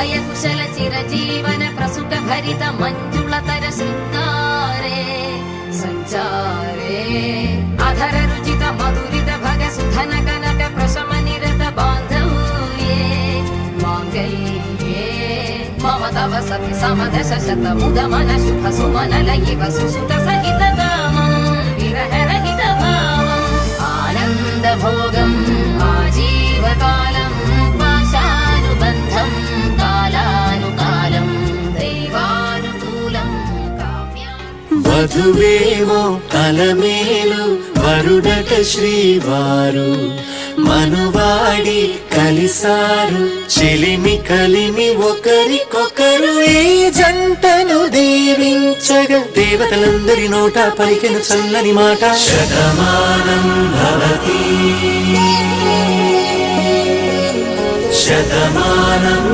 అభయ కుశల చిరజీవన ప్రసుట భరిత మంజుళతర శృంగారే సంచారే అధర రుచిత మధురిత భగ సుధన కనక ప్రశమ నిరత బాంధవ్యే మాంగళ్యే మమ తవ సతి సమదశ శత ముద మన శుభ సుమనల ఇవ సుసుత సహిత కామం విరహ రహిత భావం ఆనంద భోగం ఆజీవకాలం పాశానుబంధం కాలానుకాలం దైవానుకూలం వధువేమో అలమేలు వరుడట శ్రీవారు మనువాడి కలిసారు చెలిమి కలిమి ఒకరికొకరు ఈ జంటను దీవించగా దేవతలందరి నోట పలికెను చల్లని మాట శతమానం భవతి శతమానం